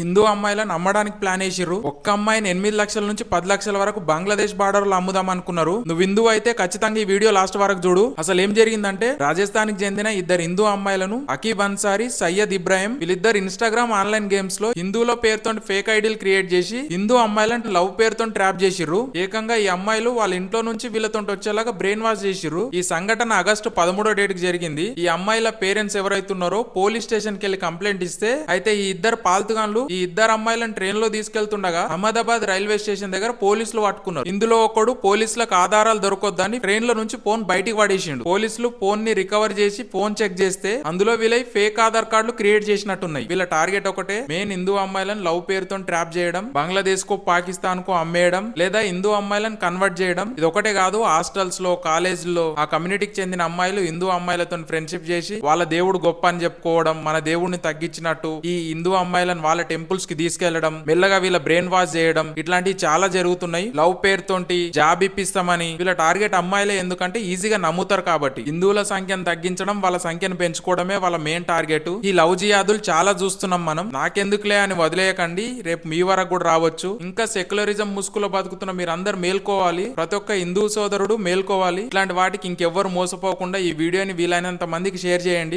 హిందూ అమ్మాయిలను అమ్మడానికి ప్లాన్ వేసిర్రు. ఒక్క అమ్మాయిని 8 లక్షల నుంచి 10 లక్షల వరకు బంగ్లాదేశ్ బార్డర్ లో అమ్ముదాం అనుకున్నారు. నువ్వు హిందూ అయితే ఖచ్చితంగా ఈ వీడియో లాస్ట్ వరకు చూడు. అసలు ఏం జరిగిందంటే రాజస్థాన్ కి చెందిన ఇద్దరు హిందూ అమ్మాయిలను అకీబ్ అన్సారీ, సయ్యద్ ఇబ్రాహిం వీళ్ళిద్దరు ఇన్స్టాగ్రామ్ ఆన్లైన్ గేమ్స్ లో హిందూల పేరుతో ఫేక్ ఐడీలు క్రియేట్ చేసి హిందూ అమ్మాయిలను లవ్ పేరుతో ట్రాప్ చేసిర్రు. ఏకంగా ఈ అమ్మాయిలు వాళ్ళ ఇంట్లో నుంచి వీళ్ళతో వచ్చేలాగా బ్రెయిన్ వాష్ చేసిర్రు. ఈ సంఘటన ఆగస్టు 13వ డేట్ కి జరిగింది. ఈ అమ్మాయిల పేరెంట్స్ ఎవరైతున్నారో పోలీస్ స్టేషన్ కి వెళ్లి కంప్లైంట్ ఇస్తే అయితే ఈ ఇద్దరు పాల్తుగాన్లు ఈ ఇద్దరు అమ్మాయిలను ట్రైన్ లో తీసుకెళ్తుండగా అహ్మదాబాద్ రైల్వే స్టేషన్ దగ్గర పోలీసులు పట్టుకున్నారు. ఇందులో ఒకడు పోలీసులకు ఆధారాలు దొరకొద్దని ట్రైన్ లో నుంచి ఫోన్ బయటికి పడేసిండు. పోలీసులు ఫోన్ ని రికవర్ చేసి ఫోన్ చెక్ చేస్తే అందులో వీళ్ళై ఫేక్ ఆధార్ కార్డులు క్రియేట్ చేసినట్టున్నాయి. వీళ్ళ టార్గెట్ ఒకటే, మెయిన్ హిందూ అమ్మాయిలను లవ్ పేరుతో ట్రాప్ చేయడం, బంగ్లాదేశ్ కో పాకిస్తాన్ కో అమ్మేయడం లేదా హిందూ అమ్మాయిలను కన్వర్ట్ చేయడం. ఇది ఒకటే కాదు, హాస్టల్స్ లో కాలేజీలో ఆ కమ్యూనిటీకి చెందిన అమ్మాయిలు హిందూ అమ్మాయిలతో ఫ్రెండ్షిప్ చేసి వాళ్ళ దేవుడు గొప్ప అని చెప్పుకోవడం, మన దేవుడిని తగ్గించినట్టు ఈ హిందూ అమ్మాయిలను వాళ్ళ టెంపుల్స్ కి తీసుకెళ్లడం, మెల్లగా వీళ్ళ బ్రెయిన్ వాష్ చేయడం, ఇట్లాంటివి చాలా జరుగుతున్నాయి. లవ్ పేరుతోటి జాబ్ ఇప్పిస్తామని వీళ్ళ టార్గెట్ అమ్మాయిలే. ఎందుకంటే ఈజీగా నమ్ముతారు కాబట్టి. హిందువుల సంఖ్యను తగ్గించడం, వాళ్ళ సంఖ్యను పెంచుకోవడమే వాళ్ళ మెయిన్ టార్గెట్. ఈ లవ్ జియాదులు చాలా చూస్తున్నాం మనం. నాకెందుకులే అని వదిలేయకండి, రేపు మీ వరకు కూడా రావచ్చు. ఇంకా సెక్యులరిజం ముసుగులో బతుకుతున్న మీరందరూ మేల్కోవాలి. ప్రతి ఒక్క హిందూ సోదరుడు మేల్కోవాలి. ఇట్లాంటి వాటికి ఇంకెవ్వరు మోసపోకుండా ఈ వీడియోని వీలైనంత మందికి షేర్ చేయండి.